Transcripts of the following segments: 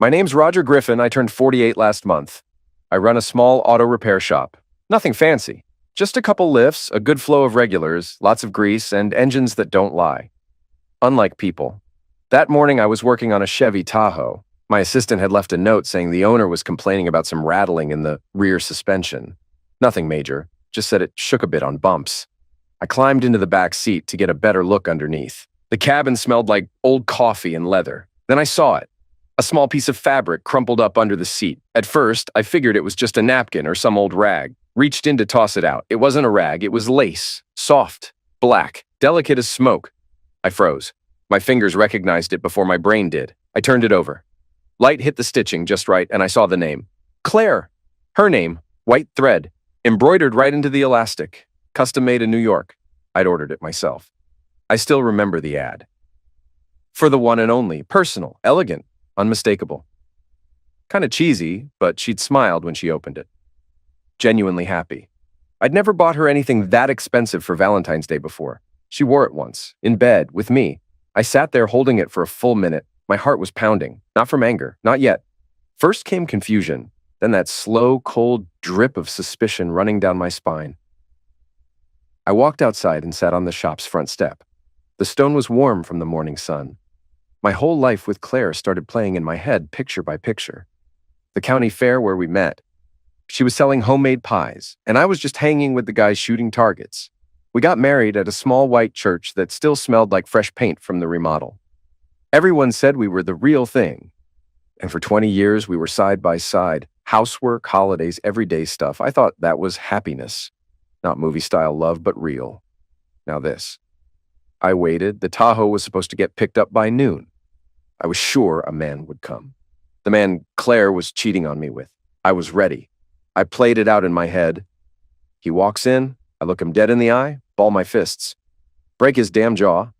My name's Roger Griffin. I turned 48 last month. I run a small auto repair shop. Nothing fancy. Just a couple lifts, a good flow of regulars, lots of grease, and engines that don't lie. Unlike people. That morning I was working on a Chevy Tahoe. My assistant had left a note saying the owner was complaining about some rattling in the rear suspension. Nothing major, just said it shook a bit on bumps. I climbed into the back seat to get a better look underneath. The cabin smelled like old coffee and leather. Then I saw it. A small piece of fabric crumpled up under the seat. At first, I figured it was just a napkin or some old rag. Reached in to toss it out. It wasn't a rag, it was lace. Soft, black, delicate as smoke. I froze. My fingers recognized it before my brain did. I turned it over. Light hit the stitching just right, and I saw the name. Claire. Her name, white thread, embroidered right into the elastic. Custom made in New York. I'd ordered it myself. I still remember the ad. For the one and only, personal, elegant, unmistakable. Kind of cheesy, but she'd smiled when she opened it. Genuinely happy. I'd never bought her anything that expensive for Valentine's Day before. She wore it once, in bed, with me. I sat there holding it for a full minute. My heart was pounding, not from anger, not yet. First came confusion, then that slow, cold drip of suspicion running down my spine. I walked outside and sat on the shop's front step. The stone was warm from the morning sun. My whole life with Claire started playing in my head picture by picture. The county fair where we met. She was selling homemade pies, and I was just hanging with the guys shooting targets. We got married at a small white church that still smelled like fresh paint from the remodel. Everyone said we were the real thing. And for 20 years, we were side by side. Housework, holidays, everyday stuff. I thought that was happiness. Not movie-style love, but real. Now this. I waited. The Tahoe was supposed to get picked up by noon. I was sure a man would come. The man Claire was cheating on me with. I was ready. I played it out in my head. He walks in. I look him dead in the eye, ball my fists. Break his damn jaw.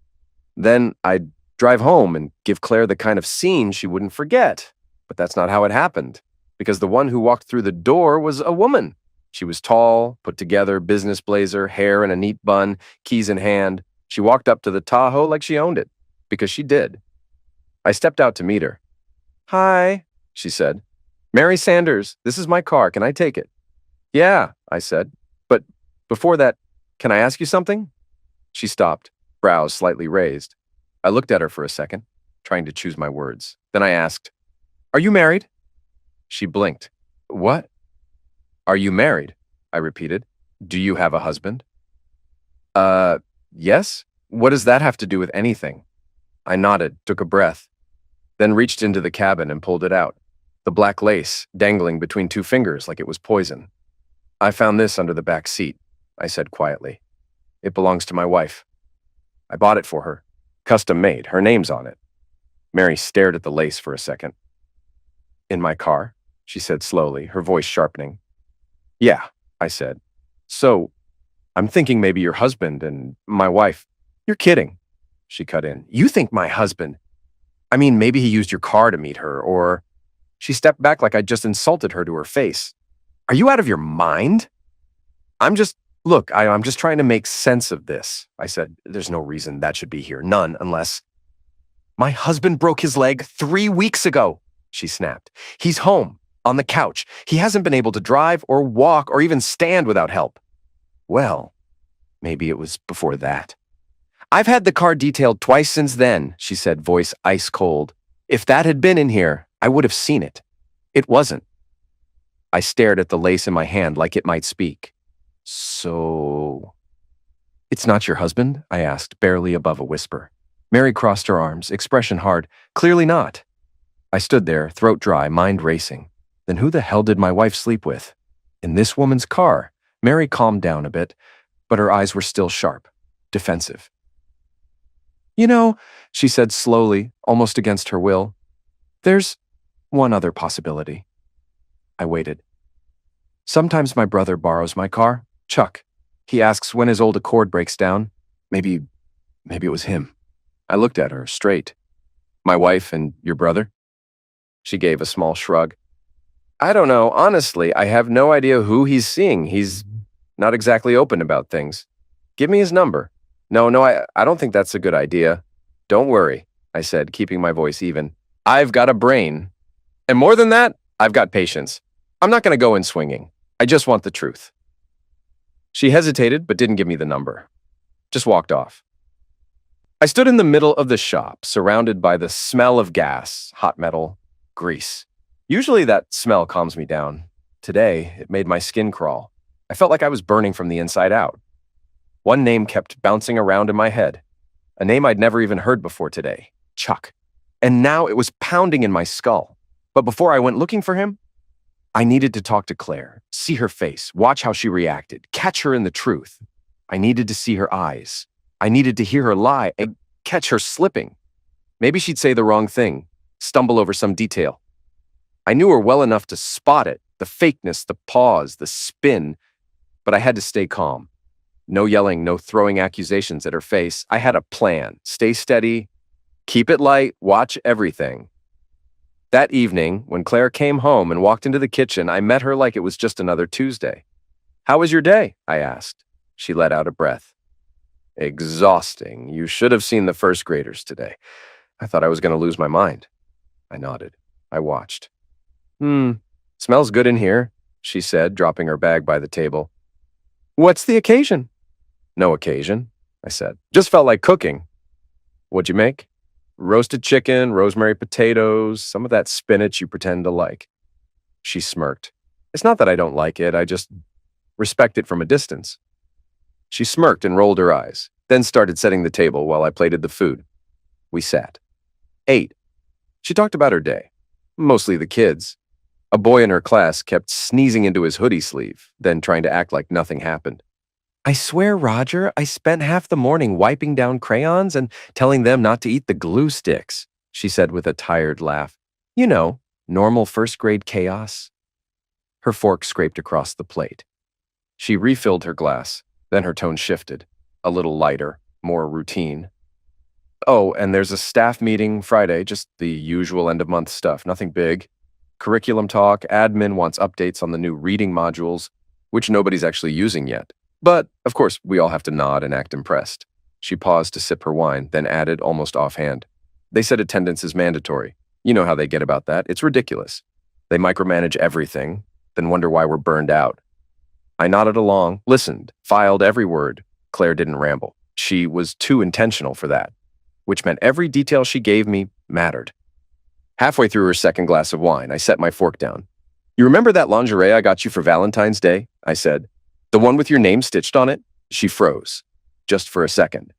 Then I'd drive home and give Claire the kind of scene she wouldn't forget. But that's not how it happened, because the one who walked through the door was a woman. She was tall, put together, business blazer, hair in a neat bun, keys in hand. She walked up to the Tahoe like she owned it, because she did. I stepped out to meet her. "Hi," she said. "Mary Sanders, this is my car. Can I take it?" "Yeah," I said. "But before that, can I ask you something?" She stopped, brows slightly raised. I looked at her for a second, trying to choose my words. Then I asked, "Are you married?" She blinked. "What?" "Are you married?" I repeated. "Do you have a husband?" Yes? What does that have to do with anything?" I nodded, took a breath, then reached into the cabin and pulled it out. The black lace dangling between two fingers like it was poison. "I found this under the back seat," I said quietly. "It belongs to my wife. I bought it for her. Custom made. Her name's on it." Mary stared at the lace for a second. "In my car?" she said slowly, her voice sharpening. "Yeah," I said. "So, I'm thinking maybe your husband and my wife." "You're kidding," she cut in. "You think my husband? I mean, maybe he used your car to meet her, or..." She stepped back like I'd just insulted her to her face. "Are you out of your mind?" I'm just trying to make sense of this," I said. "There's no reason that should be here. None, unless..." "My husband broke his leg 3 weeks ago," she snapped. "He's home, on the couch. He hasn't been able to drive or walk or even stand without help." "Well, maybe it was before that." "I've had the car detailed twice since then," she said, voice ice cold. "If that had been in here, I would have seen it. It wasn't." I stared at the lace in my hand like it might speak. "So... it's not your husband?" I asked, barely above a whisper. Mary crossed her arms, expression hard. "Clearly not." I stood there, throat dry, mind racing. Then who the hell did my wife sleep with? In this woman's car? Mary calmed down a bit, but her eyes were still sharp, defensive. "You know," she said slowly, almost against her will, "there's one other possibility." I waited. "Sometimes my brother borrows my car, Chuck. He asks when his old Accord breaks down. Maybe it was him." I looked at her, straight. "My wife and your brother?" She gave a small shrug. "I don't know. Honestly, I have no idea who he's seeing. He's not exactly open about things. Give me his number." No, I don't think that's a good idea." "Don't worry," I said, keeping my voice even. "I've got a brain." And more than that, I've got patience. I'm not going to go in swinging. I just want the truth. She hesitated, but didn't give me the number. Just walked off. I stood in the middle of the shop, surrounded by the smell of gas, hot metal, grease. Usually that smell calms me down. Today, it made my skin crawl. I felt like I was burning from the inside out. One name kept bouncing around in my head. A name I'd never even heard before today. Chuck. And now it was pounding in my skull. But before I went looking for him, I needed to talk to Claire, see her face, watch how she reacted, catch her in the truth. I needed to see her eyes. I needed to hear her lie and catch her slipping. Maybe she'd say the wrong thing, stumble over some detail. I knew her well enough to spot it, the fakeness, the pause, the spin, but I had to stay calm. No yelling, no throwing accusations at her face. I had a plan. Stay steady, keep it light, watch everything. That evening, when Claire came home and walked into the kitchen, I met her like it was just another Tuesday. "How was your day?" I asked. She let out a breath. "Exhausting. You should have seen the first graders today. I thought I was going to lose my mind." I nodded. I watched. Smells good in here," she said, dropping her bag by the table. "What's the occasion?" "No occasion," I said. "Just felt like cooking." "What'd you make?" "Roasted chicken, rosemary potatoes, some of that spinach you pretend to like." She smirked. "It's not that I don't like it, I just respect it from a distance." She smirked and rolled her eyes, then started setting the table while I plated the food. We sat. Ate. She talked about her day. Mostly the kids. A boy in her class kept sneezing into his hoodie sleeve, then trying to act like nothing happened. "I swear, Roger, I spent half the morning wiping down crayons and telling them not to eat the glue sticks," she said with a tired laugh. "You know, normal first-grade chaos." Her fork scraped across the plate. She refilled her glass, then her tone shifted, a little lighter, more routine. "Oh, and there's a staff meeting Friday, just the usual end-of-month stuff, nothing big. Curriculum talk, admin wants updates on the new reading modules, which nobody's actually using yet. But, of course, we all have to nod and act impressed." She paused to sip her wine, then added almost offhand. "They said attendance is mandatory. You know how they get about that. It's ridiculous. They micromanage everything, then wonder why we're burned out." I nodded along, listened, filed every word. Claire didn't ramble. She was too intentional for that, which meant every detail she gave me mattered. Halfway through her second glass of wine, I set my fork down. "You remember that lingerie I got you for Valentine's Day?" I said. "The one with your name stitched on it?" She froze, just for a second.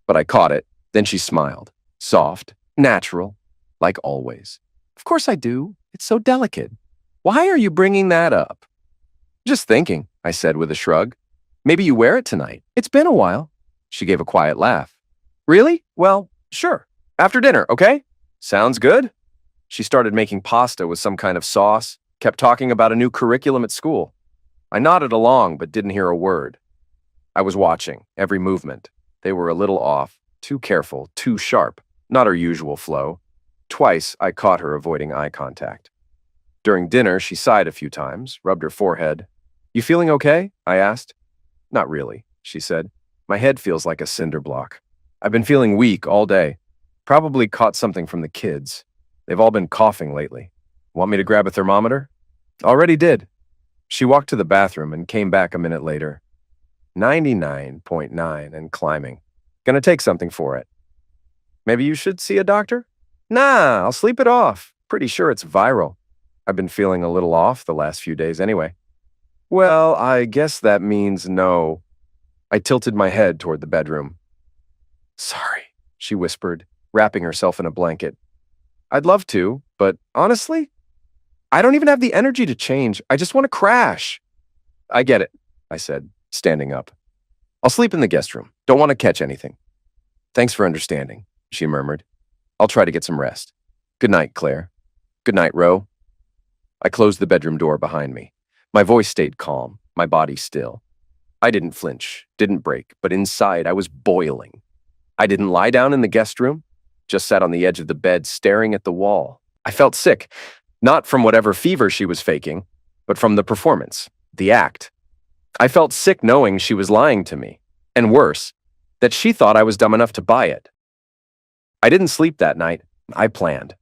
But I caught it, then she smiled. Soft, natural, like always. "Of course I do. It's so delicate. Why are you bringing that up?" "Just thinking," I said with a shrug. "Maybe you wear it tonight. It's been a while." She gave a quiet laugh. "Really? Well, sure. After dinner, okay? Sounds good." She started making pasta with some kind of sauce, kept talking about a new curriculum at school. I nodded along, but didn't hear a word. I was watching, every movement. They were a little off, too careful, too sharp, not her usual flow. Twice, I caught her avoiding eye contact. During dinner, she sighed a few times, rubbed her forehead. "You feeling okay?" I asked. "Not really," she said. "My head feels like a cinder block. I've been feeling weak all day. Probably caught something from the kids. They've all been coughing lately. Want me to grab a thermometer?" "Already did." She walked to the bathroom and came back a minute later. 99.9 and climbing. "Gonna take something for it." "Maybe you should see a doctor?" "Nah, I'll sleep it off. Pretty sure it's viral. I've been feeling a little off the last few days anyway." "Well, I guess that means no." I tilted my head toward the bedroom. "Sorry," she whispered, wrapping herself in a blanket. "I'd love to, but honestly, I don't even have the energy to change. I just want to crash." "I get it," I said, standing up. "I'll sleep in the guest room. Don't want to catch anything." "Thanks for understanding," she murmured. "I'll try to get some rest. Good night, Claire." "Good night, Ro." I closed the bedroom door behind me. My voice stayed calm, my body still. I didn't flinch, didn't break, but inside I was boiling. I didn't lie down in the guest room, just sat on the edge of the bed staring at the wall. I felt sick, not from whatever fever she was faking, but from the performance, the act. I felt sick knowing she was lying to me, and worse, that she thought I was dumb enough to buy it. I didn't sleep that night. I planned.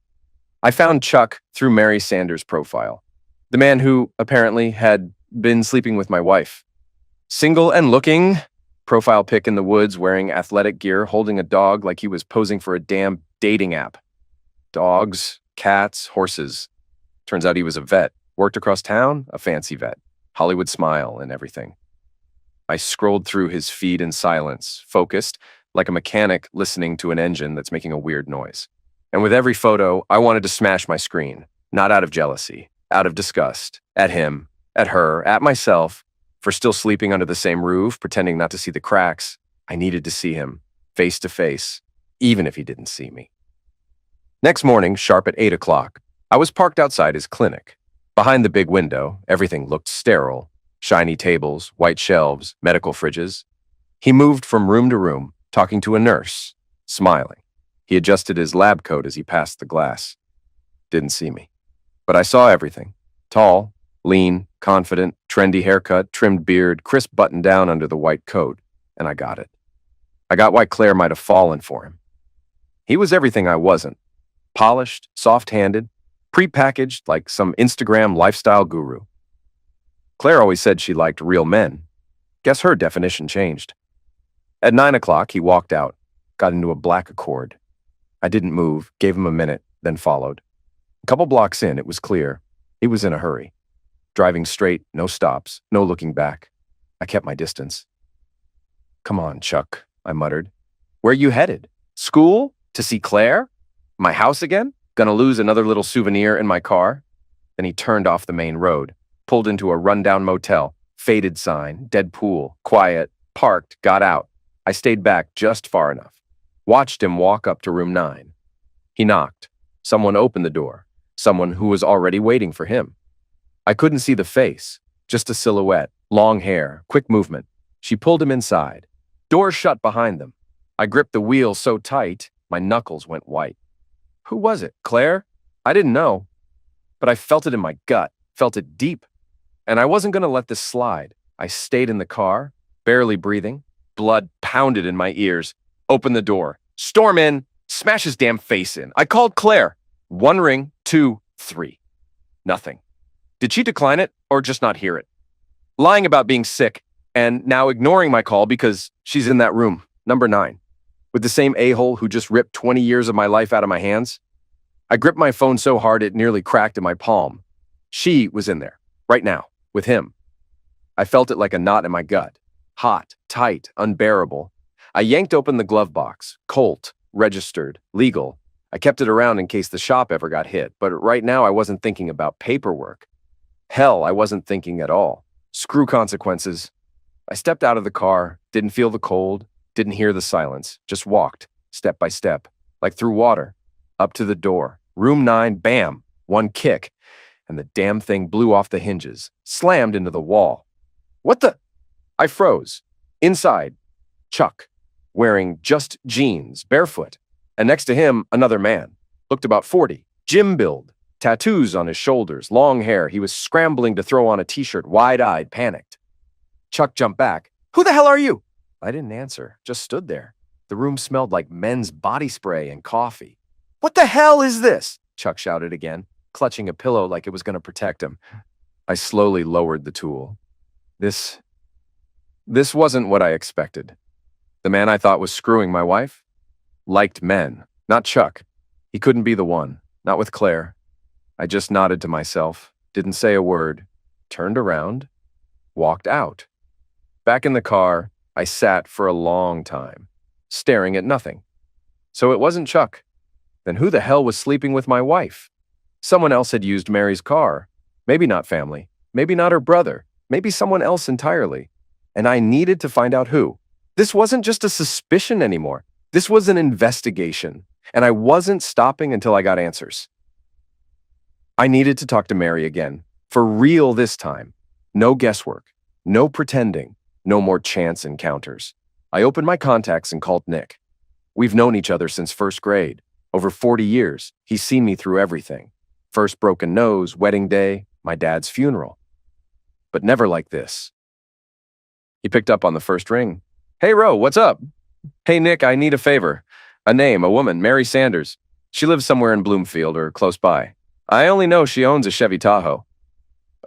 I found Chuck through Mary Sanders' profile, the man who apparently had been sleeping with my wife. Single and looking, profile pic in the woods wearing athletic gear, holding a dog like he was posing for a damn dating app. Dogs, cats, horses. Turns out he was a vet, worked across town, a fancy vet, Hollywood smile and everything. I scrolled through his feed in silence, focused, like a mechanic listening to an engine that's making a weird noise. And with every photo, I wanted to smash my screen, not out of jealousy, out of disgust, at him, at her, at myself, for still sleeping under the same roof, pretending not to see the cracks. I needed to see him, face to face, even if he didn't see me. Next morning, sharp at 8 o'clock, I was parked outside his clinic. Behind the big window, everything looked sterile. Shiny tables, white shelves, medical fridges. He moved from room to room, talking to a nurse, smiling. He adjusted his lab coat as he passed the glass. Didn't see me. But I saw everything. Tall, lean, confident, trendy haircut, trimmed beard, crisp button down under the white coat, and I got it. I got why Claire might have fallen for him. He was everything I wasn't. Polished, soft-handed, pre-packaged like some Instagram lifestyle guru. Claire always said she liked real men. Guess her definition changed. At 9 o'clock, he walked out, got into a black Accord. I didn't move, gave him a minute, then followed. A couple blocks in, it was clear. He was in a hurry. Driving straight, no stops, no looking back. I kept my distance. "Come on, Chuck," I muttered. "Where you headed? School? To see Claire? My house again? Gonna lose another little souvenir in my car?" Then he turned off the main road, pulled into a rundown motel, faded sign, dead pool, quiet, parked, got out. I stayed back just far enough. Watched him walk up to room 9. He knocked. Someone opened the door. Someone who was already waiting for him. I couldn't see the face, just a silhouette, long hair, quick movement. She pulled him inside. Door shut behind them. I gripped the wheel so tight, my knuckles went white. Who was it? Claire? I didn't know. But I felt it in my gut, felt it deep. And I wasn't going to let this slide. I stayed in the car, barely breathing. Blood pounded in my ears. Opened the door. Storm in. Smash his damn face in. I called Claire. 1 ring, 2, 3. Nothing. Did she decline it or just not hear it? Lying about being sick and now ignoring my call because she's in that room, number 9, with the same a-hole who just ripped 20 years of my life out of my hands. I gripped my phone so hard it nearly cracked in my palm. She was in there, right now, with him. I felt it like a knot in my gut. Hot, tight, unbearable. I yanked open the glove box. Colt, registered, legal. I kept it around in case the shop ever got hit, but right now I wasn't thinking about paperwork. Hell, I wasn't thinking at all. Screw consequences. I stepped out of the car, didn't feel the cold, didn't hear the silence, just walked, step by step, like through water, up to the door. Room 9, bam, 1 kick, and the damn thing blew off the hinges, slammed into the wall. What the? I froze. Inside, Chuck, wearing just jeans, barefoot, and next to him, another man. Looked about 40, gym build, tattoos on his shoulders, long hair. He was scrambling to throw on a t-shirt, wide-eyed, panicked. Chuck jumped back. "Who the hell are you?" I didn't answer, just stood there. The room smelled like men's body spray and coffee. "What the hell is this?" Chuck shouted again, clutching a pillow like it was going to protect him. I slowly lowered the tool. This wasn't what I expected. The man I thought was screwing my wife liked men, not Chuck. He couldn't be the one, not with Claire. I just nodded to myself, didn't say a word, turned around, walked out. Back in the car, I sat for a long time, staring at nothing. So it wasn't Chuck. Then who the hell was sleeping with my wife? Someone else had used Mary's car. Maybe not family, maybe not her brother, maybe someone else entirely. And I needed to find out who. This wasn't just a suspicion anymore. This was an investigation, and I wasn't stopping until I got answers. I needed to talk to Mary again, for real this time. No guesswork, no pretending, no more chance encounters. I opened my contacts and called Nick. We've known each other since 1st grade. Over 40 years, he's seen me through everything. First broken nose, wedding day, my dad's funeral. But never like this. He picked up on the first ring. "Hey, Ro, what's up?" "Hey, Nick, I need a favor. A name, a woman, Mary Sanders. She lives somewhere in Bloomfield or close by. I only know she owns a Chevy Tahoe.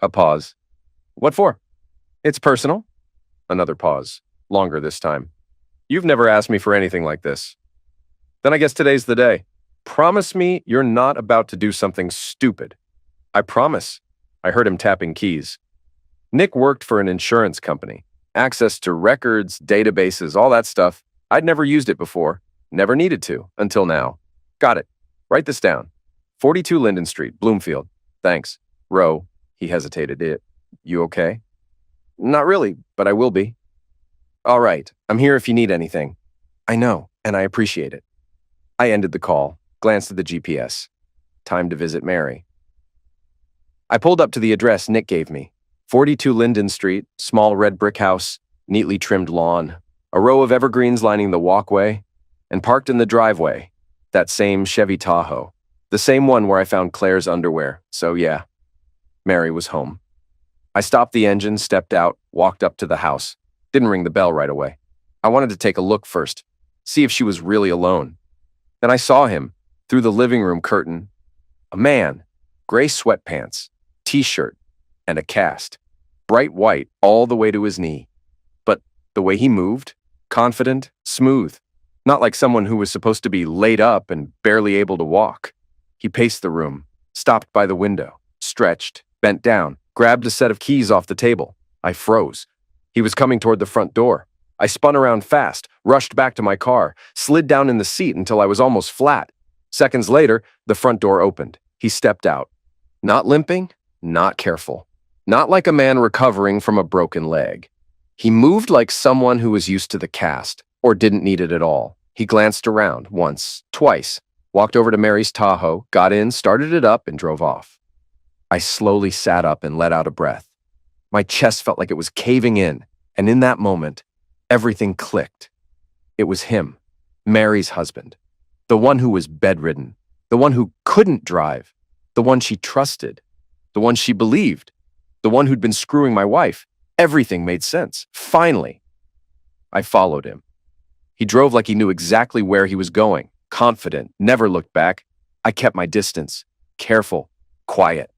A pause. What for? It's personal. Another pause. Longer this time. You've never asked me for anything like this. Then I guess today's the day. Promise me you're not about to do something stupid. I promise. I heard him tapping keys. Nick worked for an insurance company. Access to records, databases, all that stuff. I'd never used it before. Never needed to, until now. Got it. Write this down. 42 Linden Street, Bloomfield. Thanks. Row. He hesitated. You okay? Not really, but I will be. All right. I'm here if you need anything. I know, and I appreciate it. I ended the call, glanced at the GPS. Time to visit Mary. I pulled up to the address Nick gave me. 42 Linden Street, small red brick house, neatly trimmed lawn, a row of evergreens lining the walkway, and parked in the driveway, that same Chevy Tahoe, the same one where I found Claire's underwear. So yeah, Mary was home. I stopped the engine, stepped out, walked up to the house. Didn't ring the bell right away. I wanted to take a look first, see if she was really alone. Then I saw him, through the living room curtain. A man, gray sweatpants, t-shirt, and a cast. Bright white all the way to his knee. But the way he moved, confident, smooth. Not like someone who was supposed to be laid up and barely able to walk. He paced the room, stopped by the window, stretched, bent down, grabbed a set of keys off the table. I froze. He was coming toward the front door. I spun around fast, rushed back to my car, slid down in the seat until I was almost flat. Seconds later, the front door opened. He stepped out. Not limping, not careful. Not like a man recovering from a broken leg. He moved like someone who was used to the cast, or didn't need it at all. He glanced around once, twice, walked over to Mary's Tahoe, got in, started it up, and drove off. I slowly sat up and let out a breath. My chest felt like it was caving in, and in that moment, everything clicked. It was him, Mary's husband, the one who was bedridden, the one who couldn't drive, the one she trusted, the one she believed, the one who'd been screwing my wife. Everything made sense. Finally, I followed him. He drove like he knew exactly where he was going, confident, never looked back. I kept my distance, careful, quiet.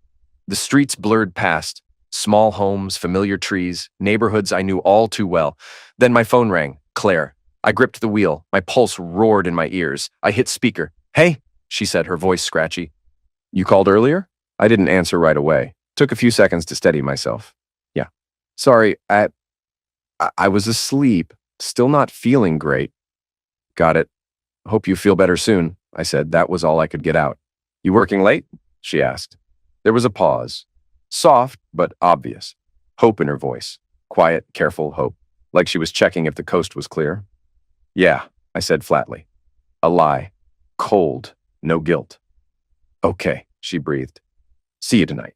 The streets blurred past, small homes, familiar trees, neighborhoods I knew all too well. Then my phone rang. Claire. I gripped the wheel. My pulse roared in my ears. I hit speaker. Hey, she said, her voice scratchy. You called earlier? I didn't answer right away. Took a few seconds to steady myself. Yeah. Sorry, I was asleep, still not feeling great. Got it. Hope you feel better soon, I said. That was all I could get out. You working late? She asked. There was a pause. Soft, but obvious. Hope in her voice. Quiet, careful hope. Like she was checking if the coast was clear. Yeah, I said flatly. A lie. Cold. No guilt. Okay, she breathed. See you tonight.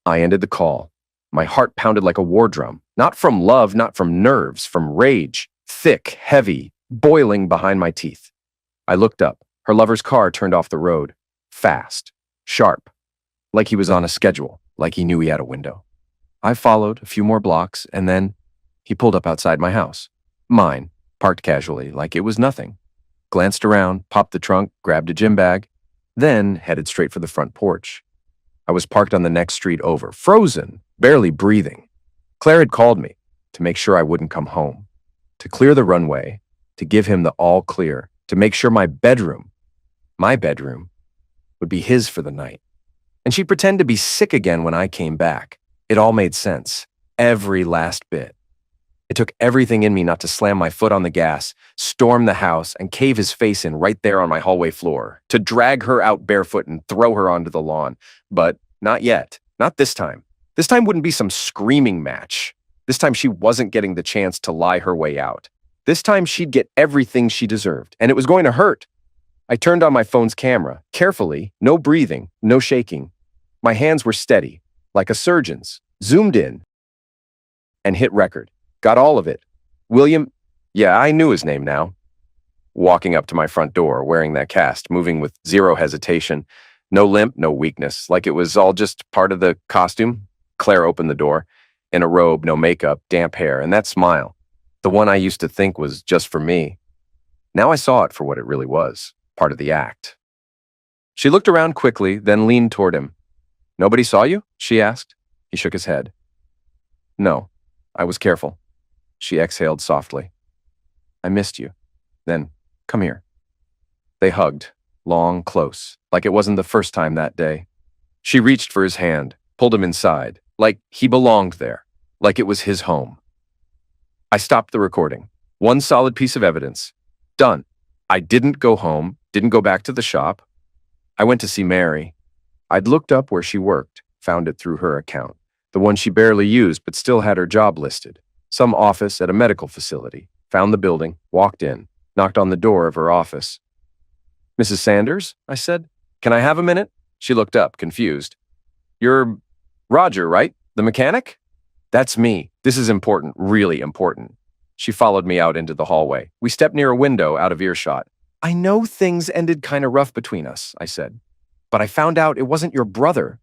I ended the call. My heart pounded like a war drum. Not from love, not from nerves, from rage. Thick, heavy, boiling behind my teeth. I looked up. Her lover's car turned off the road. Fast. Sharp. Like he was on a schedule. Like he knew he had a window. I followed a few more blocks, and then he pulled up outside my house. Mine, parked casually, like it was nothing. Glanced around, popped the trunk, grabbed a gym bag, then headed straight for the front porch. I was parked on the next street over, frozen, barely breathing. Claire had called me to make sure I wouldn't come home, to clear the runway, to give him the all clear, to make sure my bedroom, would be his for the night. And she'd pretend to be sick again when I came back. It all made sense. Every last bit. It took everything in me not to slam my foot on the gas, storm the house, and cave his face in right there on my hallway floor, to drag her out barefoot and throw her onto the lawn. But not yet. Not this time. This time wouldn't be some screaming match. This time she wasn't getting the chance to lie her way out. This time she'd get everything she deserved, and it was going to hurt. I turned on my phone's camera, carefully, no breathing, no shaking. My hands were steady, like a surgeon's, zoomed in, and hit record. Got all of it. William, yeah, I knew his name now. Walking up to my front door, wearing that cast, moving with zero hesitation. No limp, no weakness, like it was all just part of the costume. Claire opened the door. In a robe, no makeup, damp hair, and that smile. The one I used to think was just for me. Now I saw it for what it really was, part of the act. She looked around quickly, then leaned toward him. "Nobody saw you?" she asked. He shook his head. "No, I was careful." She exhaled softly. "I missed you. Then, come here." They hugged, long, close, like it wasn't the first time that day. She reached for his hand, pulled him inside, like he belonged there, like it was his home. I stopped the recording. One solid piece of evidence. Done. I didn't go home, didn't go back to the shop. I went to see Mary. I'd looked up where she worked, found it through her account, the one she barely used but still had her job listed. Some office at a medical facility. Found the building, walked in, knocked on the door of her office. "Mrs. Sanders?" I said. "Can I have a minute?" She looked up, confused. "You're Roger, right? The mechanic?" "That's me. This is important, really important." She followed me out into the hallway. We stepped near a window out of earshot. "I know things ended kind of rough between us," I said. "But I found out it wasn't your brother."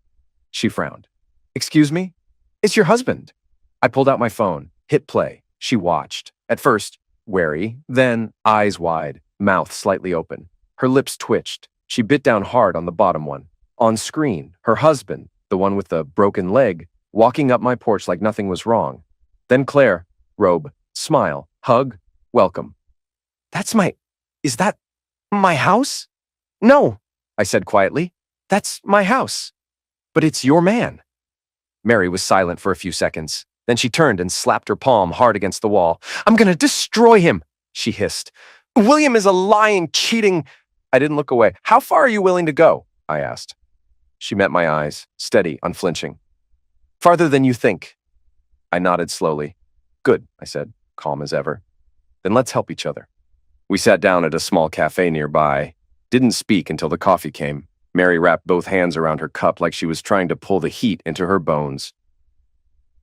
She frowned. "Excuse me? It's your husband." I pulled out my phone, hit play. She watched. At first, wary, then eyes wide, mouth slightly open. Her lips twitched. She bit down hard on the bottom one. On screen, her husband, the one with the broken leg, walking up my porch like nothing was wrong. Then Claire, robe, smile, hug, welcome. Is that my house?" "No," I said quietly. "That's my house." "But it's your man." Mary was silent for a few seconds. Then she turned and slapped her palm hard against the wall. "I'm gonna destroy him," she hissed. "William is a lying, cheating—" I didn't look away. "How far are you willing to go?" I asked. She met my eyes, steady, unflinching. "Farther than you think." I nodded slowly. "Good," I said, calm as ever. "Then let's help each other." We sat down at a small cafe nearby. Didn't speak until the coffee came. Mary wrapped both hands around her cup like she was trying to pull the heat into her bones.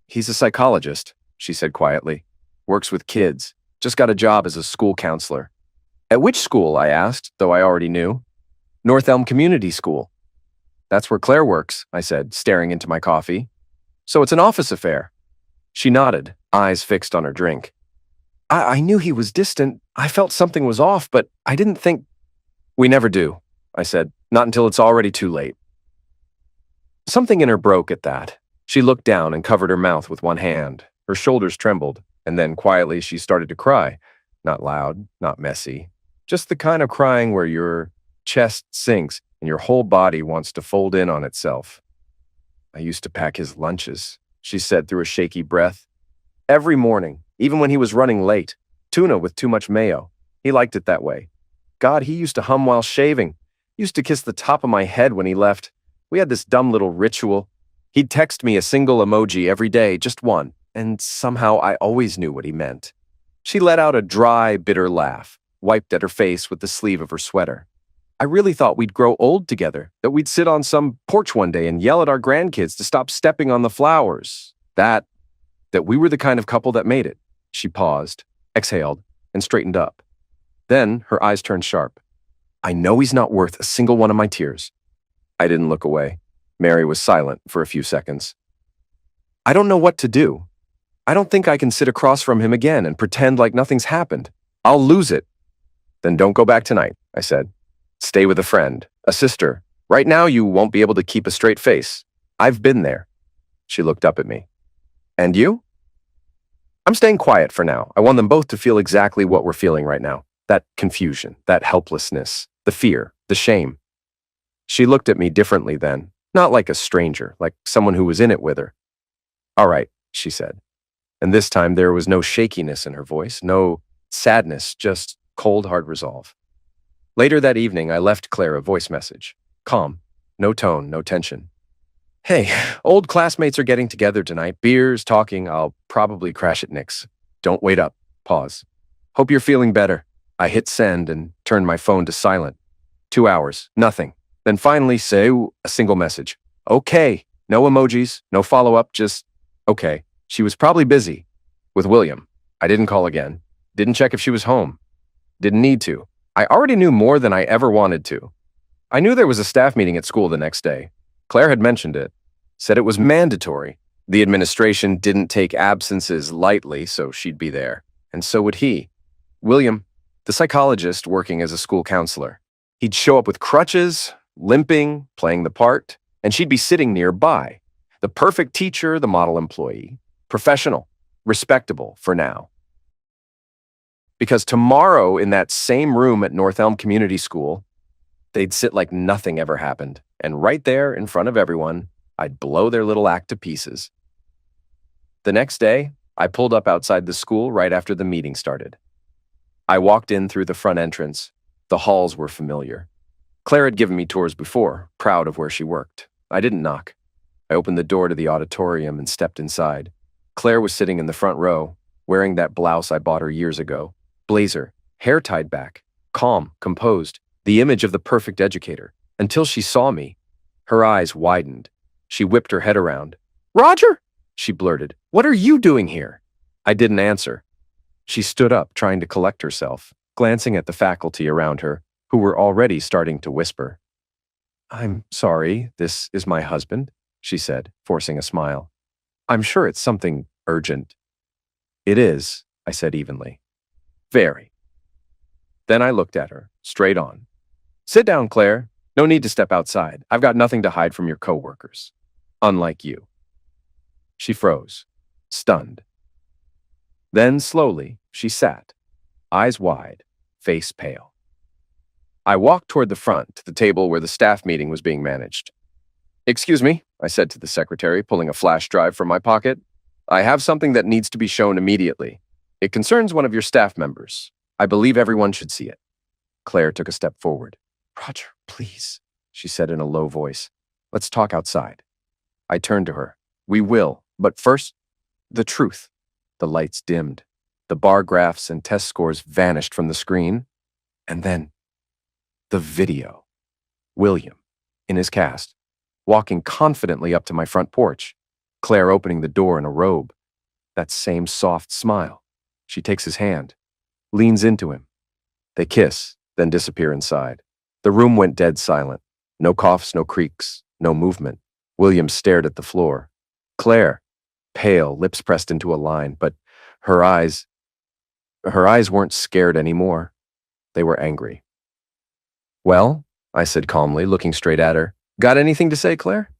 "He's a psychologist," she said quietly. "Works with kids. Just got a job as a school counselor." "At which school?" I asked, though I already knew. "North Elm Community School." "That's where Claire works," I said, staring into my coffee. "So it's an office affair." She nodded, eyes fixed on her drink. I knew he was distant. I felt something was off, but I didn't think—" "We never do," I said. "Not until it's already too late." Something in her broke at that. She looked down and covered her mouth with one hand. Her shoulders trembled, and then quietly she started to cry. Not loud, not messy. Just the kind of crying where your chest sinks and your whole body wants to fold in on itself. "I used to pack his lunches," she said through a shaky breath. "Every morning, even when he was running late. Tuna with too much mayo. He liked it that way. God, he used to hum while shaving. Used to kiss the top of my head when he left. We had this dumb little ritual. He'd text me a single emoji every day, just one, and somehow I always knew what he meant." She let out a dry, bitter laugh, wiped at her face with the sleeve of her sweater. "I really thought we'd grow old together, that we'd sit on some porch one day and yell at our grandkids to stop stepping on the flowers. That we were the kind of couple that made it." She paused, exhaled, and straightened up. Then her eyes turned sharp. "I know he's not worth a single one of my tears." I didn't look away. Mary was silent for a few seconds. "I don't know what to do. I don't think I can sit across from him again and pretend like nothing's happened. I'll lose it." "Then don't go back tonight," I said. "Stay with a friend, a sister. Right now you won't be able to keep a straight face. I've been there." She looked up at me. "And you?" "I'm staying quiet for now. I want them both to feel exactly what we're feeling right now. That confusion, that helplessness, the fear, the shame." She looked at me differently then, not like a stranger, like someone who was in it with her. "All right," she said. And this time there was no shakiness in her voice, no sadness, just cold, hard resolve. Later that evening, I left Claire a voice message. Calm, no tone, no tension. "Hey, old classmates are getting together tonight. Beers, talking. I'll probably crash at Nick's. Don't wait up." Pause. "Hope you're feeling better." I hit send and turned my phone to silent. 2 hours, nothing. Then finally say a single message. "Okay." No emojis, no follow-up, just okay. She was probably busy. With William. I didn't call again. Didn't check if she was home. Didn't need to. I already knew more than I ever wanted to. I knew there was a staff meeting at school the next day. Claire had mentioned it. Said it was mandatory. The administration didn't take absences lightly, so she'd be there. And so would he. William, the psychologist working as a school counselor. He'd show up with crutches, limping, playing the part, and she'd be sitting nearby. The perfect teacher, the model employee, professional, respectable for now. Because tomorrow in that same room at North Elm Community School, they'd sit like nothing ever happened, and right there in front of everyone, I'd blow their little act to pieces. The next day, I pulled up outside the school right after the meeting started. I walked in through the front entrance. The halls were familiar. Claire had given me tours before, proud of where she worked. I didn't knock. I opened the door to the auditorium and stepped inside. Claire was sitting in the front row, wearing that blouse I bought her years ago. Blazer, hair tied back, calm, composed, the image of the perfect educator. Until she saw me, her eyes widened. She whipped her head around. "Roger!" she blurted. "What are you doing here?" I didn't answer. She stood up, trying to collect herself, glancing at the faculty around her, who were already starting to whisper. "I'm sorry, this is my husband," she said, forcing a smile. "I'm sure it's something urgent." "It is," I said evenly. "Very." Then I looked at her, straight on. "Sit down, Claire. No need to step outside. I've got nothing to hide from your coworkers. Unlike you." She froze, stunned. Then, slowly, she sat, eyes wide, face pale. I walked toward the front, to the table where the staff meeting was being managed. "Excuse me," I said to the secretary, pulling a flash drive from my pocket. "I have something that needs to be shown immediately. It concerns one of your staff members. I believe everyone should see it." Claire took a step forward. "Roger, please," she said in a low voice. "Let's talk outside." I turned to her. "We will, but first, the truth." The lights dimmed. The bar graphs and test scores vanished from the screen. And then, the video. William, in his cast, walking confidently up to my front porch. Claire opening the door in a robe. That same soft smile. She takes his hand, leans into him. They kiss, then disappear inside. The room went dead silent. No coughs, no creaks, no movement. William stared at the floor. Claire, pale, lips pressed into a line, but her eyes weren't scared anymore. They were angry. "Well," I said calmly, looking straight at her. "Got anything to say, Claire?"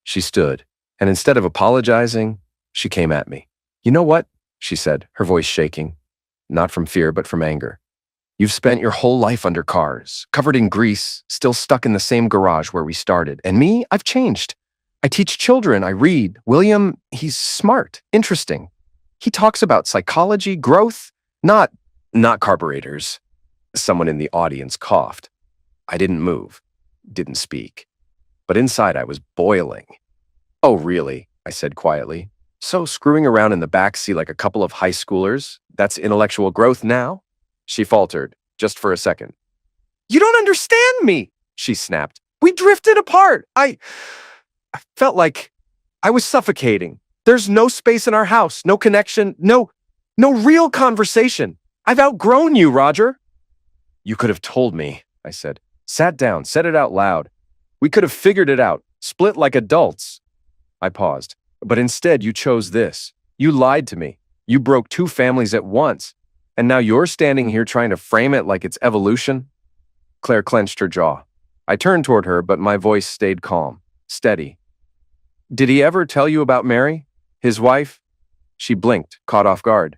She stood, and instead of apologizing, she came at me. "You know what?" she said, her voice shaking. Not from fear, but from anger. "You've spent your whole life under cars, covered in grease, still stuck in the same garage where we started. And me, I've changed. I teach children, I read. William, he's smart, interesting. He talks about psychology, growth, not carburetors." Someone in the audience coughed. I didn't move, didn't speak. But inside I was boiling. "Oh, really?" I said quietly. "So screwing around in the backseat like a couple of high schoolers, that's intellectual growth now?" She faltered, just for a second. "You don't understand me," she snapped. "We drifted apart. I felt like I was suffocating. There's no space in our house, no connection, no real conversation. I've outgrown you, Roger." "You could have told me," I said. "Sat down, said it out loud. We could have figured it out, split like adults." I paused. "But instead, you chose this. You lied to me. You broke two families at once. And now you're standing here trying to frame it like it's evolution?" Claire clenched her jaw. I turned toward her, but my voice stayed calm, steady. "Did he ever tell you about Mary, his wife?" She blinked, caught off guard.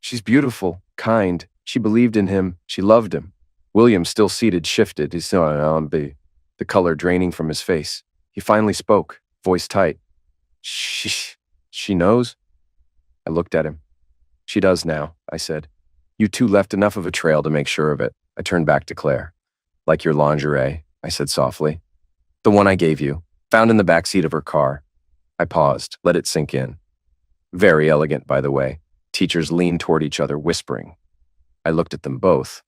"She's beautiful, kind. She believed in him. She loved him." William, still seated, shifted, the color draining from his face. He finally spoke, voice tight. She knows?" I looked at him. "She does now," I said. "You two left enough of a trail to make sure of it." I turned back to Claire. "Like your lingerie," I said softly. "The one I gave you, found in the backseat of her car." I paused, let it sink in. Very elegant, by the way. Teachers leaned toward each other, whispering. I looked at them both.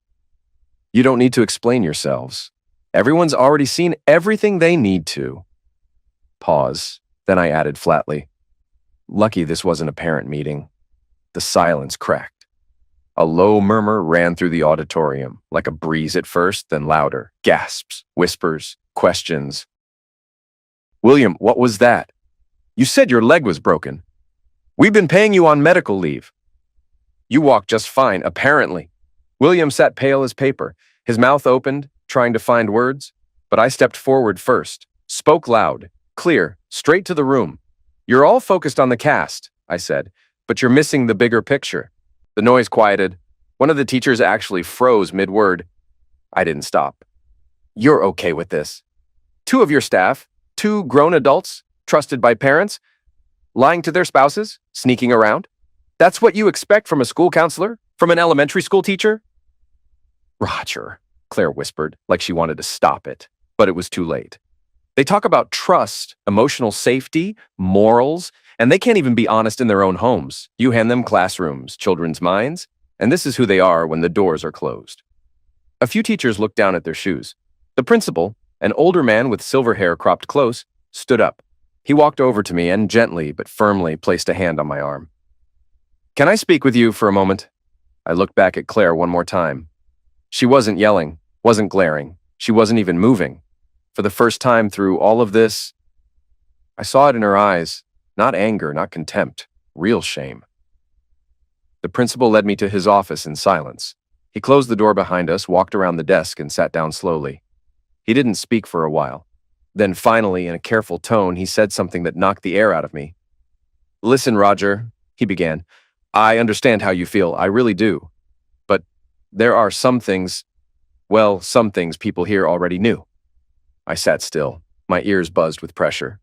"You don't need to explain yourselves. Everyone's already seen everything they need to." Pause. Then I added flatly, "Lucky this wasn't a parent meeting." The silence cracked. A low murmur ran through the auditorium, like a breeze at first, then louder. Gasps, whispers, questions. "William, what was that? You said your leg was broken. We've been paying you on medical leave. You walk just fine, apparently." William sat pale as paper, his mouth opened, trying to find words. But I stepped forward first, spoke loud, clear, straight to the room. "You're all focused on the cast," I said, "but you're missing the bigger picture." The noise quieted. One of the teachers actually froze mid-word. I didn't stop. "You're okay with this. Two of your staff, two grown adults, trusted by parents, lying to their spouses, sneaking around. That's what you expect from a school counselor? From an elementary school teacher?" "Roger," Claire whispered, like she wanted to stop it, but it was too late. "They talk about trust, emotional safety, morals, and they can't even be honest in their own homes. You hand them classrooms, children's minds, and this is who they are when the doors are closed." A few teachers looked down at their shoes. The principal, an older man with silver hair cropped close, stood up. He walked over to me and gently but firmly placed a hand on my arm. "Can I speak with you for a moment?" I looked back at Claire one more time. She wasn't yelling, wasn't glaring. She wasn't even moving. For the first time through all of this, I saw it in her eyes. Not anger, not contempt, real shame. The principal led me to his office in silence. He closed the door behind us, walked around the desk, and sat down slowly. He didn't speak for a while. Then finally, in a careful tone, he said something that knocked the air out of me. "Listen, Roger," he began. "I understand how you feel, I really do. But there are some things people here already knew." I sat still, my ears buzzed with pressure.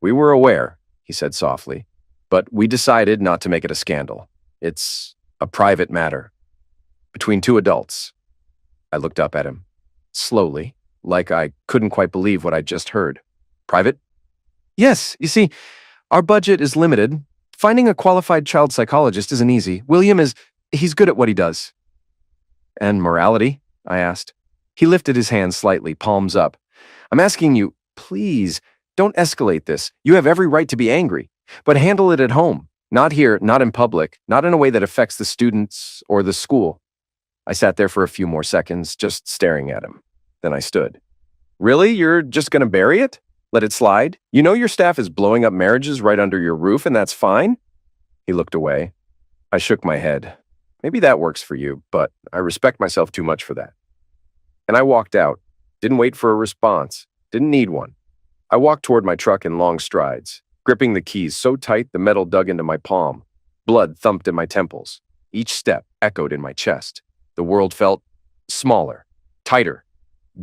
"We were aware," he said softly, "but we decided not to make it a scandal. It's a private matter. Between two adults." I looked up at him, slowly, like I couldn't quite believe what I'd just heard. "Private?" "Yes, you see, our budget is limited. Finding a qualified child psychologist isn't easy. He's good at what he does." "And morality?" I asked. He lifted his hand slightly, palms up. "I'm asking you, please, don't escalate this. You have every right to be angry, but handle it at home. Not here, not in public, not in a way that affects the students or the school." I sat there for a few more seconds, just staring at him. Then I stood. "Really? You're just gonna bury it? Let it slide? You know your staff is blowing up marriages right under your roof, and that's fine?" He looked away. I shook my head. "Maybe that works for you, but I respect myself too much for that." And I walked out. Didn't wait for a response. Didn't need one. I walked toward my truck in long strides, gripping the keys so tight the metal dug into my palm. Blood thumped in my temples. Each step echoed in my chest. The world felt smaller, tighter,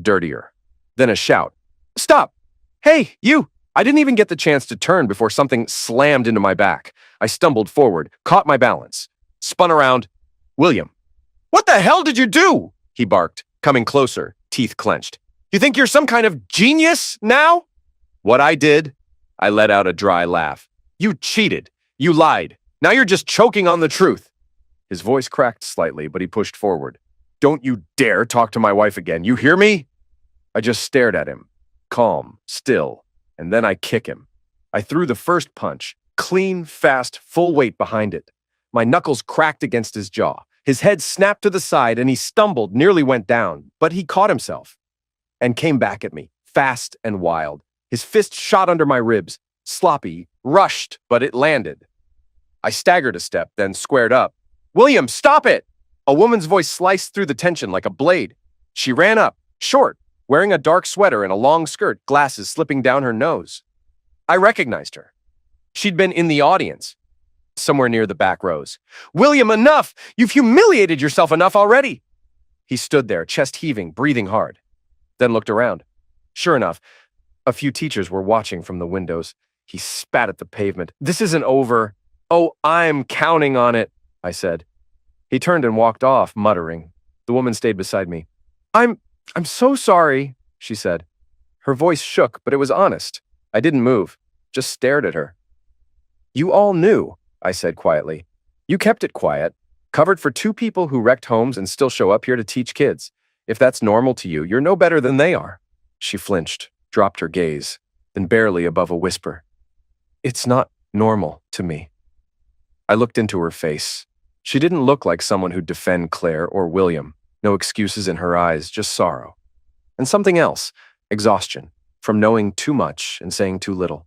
dirtier. Then a shout. "Stop! Hey, you!" I didn't even get the chance to turn before something slammed into my back. I stumbled forward, caught my balance, spun around. "William." "What the hell did you do?" he barked, coming closer, teeth clenched. "You think you're some kind of genius now?" "What I did?" I let out a dry laugh. "You cheated. You lied. Now you're just choking on the truth." His voice cracked slightly, but he pushed forward. "Don't you dare talk to my wife again. You hear me?" I just stared at him, calm, still, and then I kick him. I threw the first punch, clean, fast, full weight behind it. My knuckles cracked against his jaw. His head snapped to the side and he stumbled, nearly went down, but he caught himself and came back at me, fast and wild. His fist shot under my ribs, sloppy, rushed, but it landed. I staggered a step, then squared up. "William, stop it!" A woman's voice sliced through the tension like a blade. She ran up, short, wearing a dark sweater and a long skirt, glasses slipping down her nose. I recognized her. She'd been in the audience, somewhere near the back rows. "William, enough! You've humiliated yourself enough already!" He stood there, chest heaving, breathing hard, then looked around. Sure enough, a few teachers were watching from the windows. He spat at the pavement. "This isn't over." "Oh, I'm counting on it," I said. He turned and walked off, muttering. The woman stayed beside me. I'm so sorry," she said. Her voice shook, but it was honest. I didn't move, just stared at her. "You all knew," I said quietly. "You kept it quiet, covered for two people who wrecked homes and still show up here to teach kids. If that's normal to you, you're no better than they are." She flinched, dropped her gaze, then barely above a whisper. "It's not normal to me." I looked into her face. She didn't look like someone who'd defend Claire or William. No excuses in her eyes, just sorrow. And something else, exhaustion, from knowing too much and saying too little.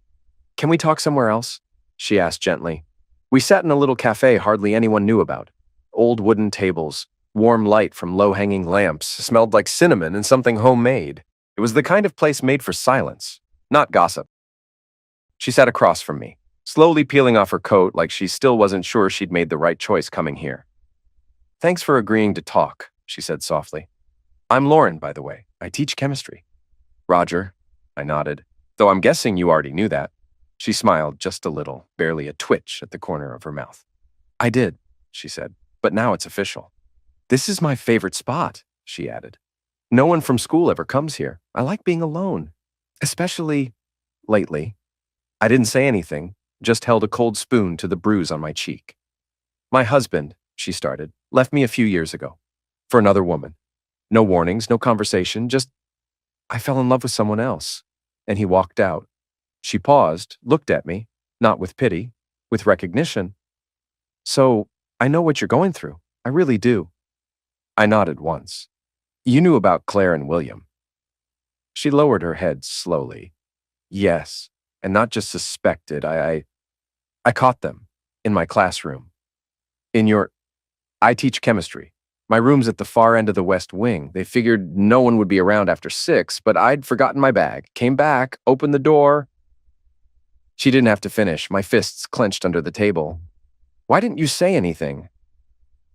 "Can we talk somewhere else?" she asked gently. We sat in a little cafe hardly anyone knew about. Old wooden tables, warm light from low-hanging lamps, smelled like cinnamon and something homemade. It was the kind of place made for silence, not gossip. She sat across from me, slowly peeling off her coat like she still wasn't sure she'd made the right choice coming here. "Thanks for agreeing to talk," she said softly. "I'm Lauren, by the way. I teach chemistry." "Roger," I nodded, though I'm guessing you already knew that. She smiled just a little, barely a twitch at the corner of her mouth. "I did," she said, "but now it's official." "This is my favorite spot," she added. "No one from school ever comes here. I like being alone, especially lately." I didn't say anything, just held a cold spoon to the bruise on my cheek. "My husband," she started, "left me a few years ago. For another woman. No warnings, no conversation, just I fell in love with someone else. And he walked out." She paused, looked at me, not with pity, with recognition. "So, I know what you're going through. I really do." I nodded once. "You knew about Claire and William." She lowered her head slowly. "Yes, and not just suspected. I caught them in my classroom. In your I teach chemistry. My room's at the far end of the West Wing. They figured no one would be around after 6, but I'd forgotten my bag. Came back, opened the door." She didn't have to finish, my fists clenched under the table. "Why didn't you say anything?"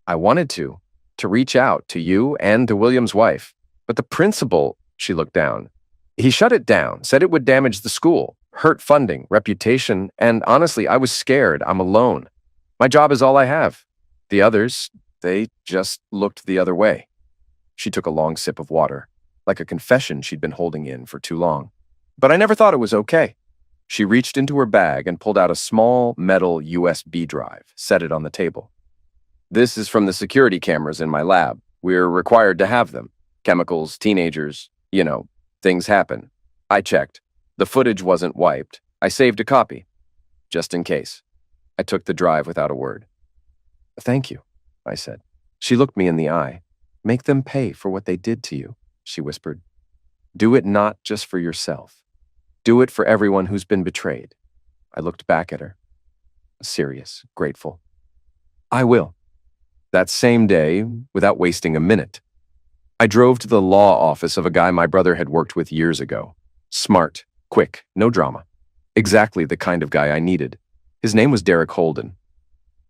"I wanted to reach out to you and to William's wife. But the principal," she looked down, "he shut it down, said it would damage the school, hurt funding, reputation, and honestly, I was scared. I'm alone. My job is all I have. The others, they just looked the other way." She took a long sip of water, like a confession she'd been holding in for too long. "But I never thought it was okay." She reached into her bag and pulled out a small metal USB drive, set it on the table. "This is from the security cameras in my lab. We're required to have them. Chemicals, teenagers, things happen. I checked. The footage wasn't wiped. I saved a copy, just in case." I took the drive without a word. "Thank you," I said. She looked me in the eye. "Make them pay for what they did to you," she whispered. "Do it not just for yourself. Do it for everyone who's been betrayed." I looked back at her, serious, grateful. "I will." That same day, without wasting a minute, I drove to the law office of a guy my brother had worked with years ago. Smart, quick, no drama. Exactly the kind of guy I needed. His name was Derek Holden.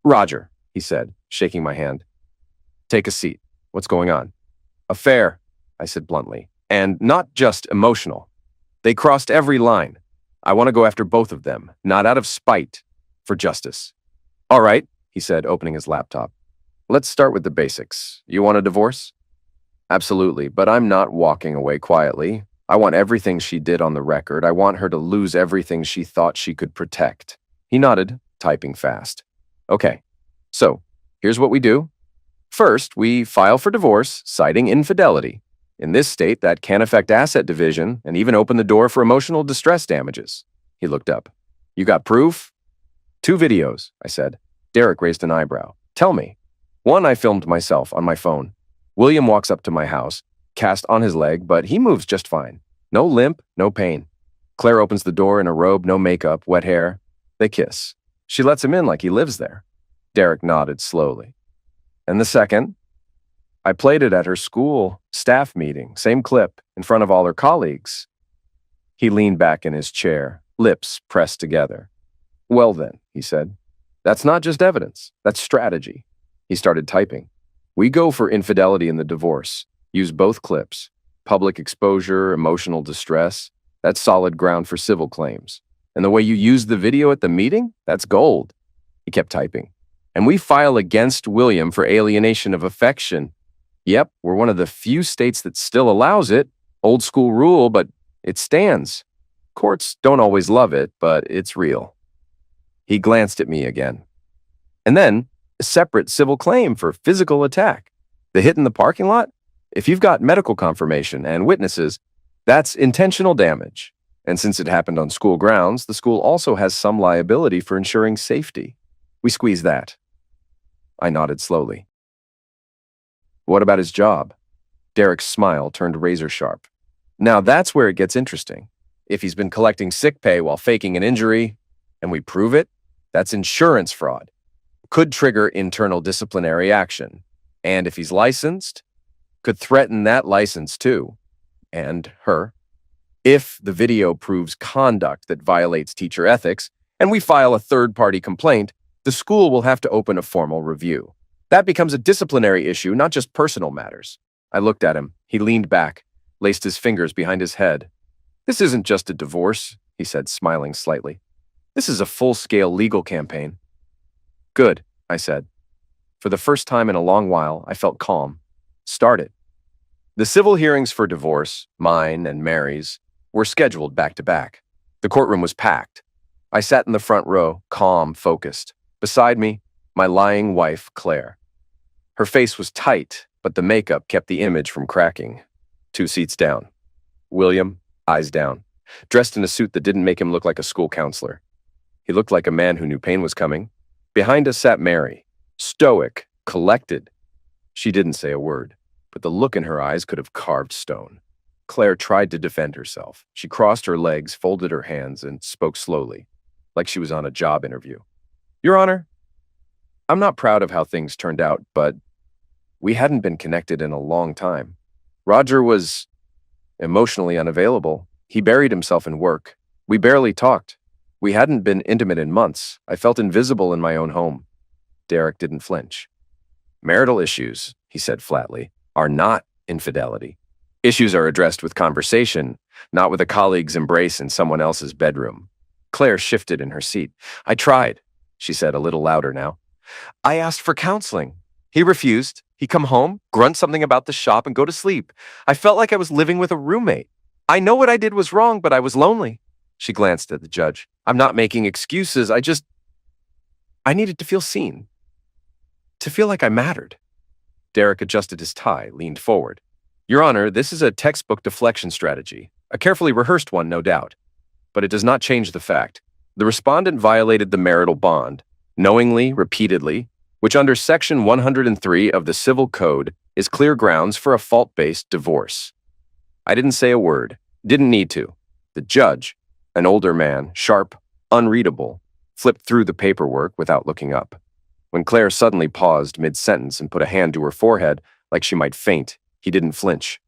"Roger," he said, shaking my hand. "Take a seat. What's going on?" "Affair," I said bluntly, "and not just emotional. They crossed every line. I want to go after both of them, not out of spite, for justice." "All right," he said, opening his laptop. "Let's start with the basics. You want a divorce?" "Absolutely, but I'm not walking away quietly. I want everything she did on the record. I want her to lose everything she thought she could protect." He nodded, typing fast. "Okay, so here's what we do. First, we file for divorce, citing infidelity. In this state, that can affect asset division and even open the door for emotional distress damages." He looked up. "You got proof?" "2 videos," I said. Derek raised an eyebrow. "Tell me." "One I filmed myself on my phone. William walks up to my house, cast on his leg, but he moves just fine. No limp, no pain. Claire opens the door in a robe, no makeup, wet hair. They kiss. She lets him in like he lives there." Derek nodded slowly. "And the second?" "I played it at her school staff meeting, same clip, in front of all her colleagues." He leaned back in his chair, lips pressed together. "Well then," he said, "that's not just evidence, that's strategy." He started typing. "We go for infidelity in the divorce. Use both clips. Public exposure, emotional distress. That's solid ground for civil claims. And the way you use the video at the meeting? That's gold." He kept typing. "And we file against William for alienation of affection. Yep, we're one of the few states that still allows it. Old school rule, but it stands. Courts don't always love it, but it's real." He glanced at me again. "And then, a separate civil claim for physical attack. The hit in the parking lot? If you've got medical confirmation and witnesses, that's intentional damage. And since it happened on school grounds, the school also has some liability for ensuring safety. We squeeze that." I nodded slowly. "What about his job?" Derek's smile turned razor sharp. "Now that's where it gets interesting. If he's been collecting sick pay while faking an injury, and we prove it, that's insurance fraud. Could trigger internal disciplinary action. And if he's licensed, could threaten that license too. And her. If the video proves conduct that violates teacher ethics, and we file a third-party complaint, the school will have to open a formal review. That becomes a disciplinary issue, not just personal matters. I looked at him. He leaned back, laced his fingers behind his head. "This isn't just a divorce," he said, smiling slightly. "This is a full-scale legal campaign." "Good," I said. For the first time in a long while, I felt calm. "Start it." The civil hearings for divorce, mine and Mary's, were scheduled back-to-back. The courtroom was packed. I sat in the front row, calm, focused. Beside me, my lying wife, Claire. Her face was tight, but the makeup kept the image from cracking. 2 seats down. William, eyes down, dressed in a suit that didn't make him look like a school counselor. He looked like a man who knew pain was coming. Behind us sat Mary, stoic, collected. She didn't say a word, but the look in her eyes could have carved stone. Claire tried to defend herself. She crossed her legs, folded her hands, and spoke slowly, like she was on a job interview. "Your Honor, I'm not proud of how things turned out, but we hadn't been connected in a long time. Roger was emotionally unavailable. He buried himself in work. We barely talked. We hadn't been intimate in months. I felt invisible in my own home." Derek didn't flinch. "Marital issues," he said flatly, "are not infidelity. Issues are addressed with conversation, not with a colleague's embrace in someone else's bedroom." Claire shifted in her seat. "I tried," she said a little louder now. "I asked for counseling. He refused. He'd come home, grunt something about the shop, and go to sleep. I felt like I was living with a roommate. I know what I did was wrong, but I was lonely." She glanced at the judge. "I'm not making excuses. I needed to feel seen. To feel like I mattered." Derek adjusted his tie, leaned forward. "Your Honor, this is a textbook deflection strategy. A carefully rehearsed one, no doubt. But it does not change the fact. The respondent violated the marital bond, knowingly, repeatedly, which under Section 103 of the Civil Code is clear grounds for a fault-based divorce." I didn't say a word, didn't need to. The judge, an older man, sharp, unreadable, flipped through the paperwork without looking up. When Claire suddenly paused mid-sentence and put a hand to her forehead like she might faint, he didn't flinch.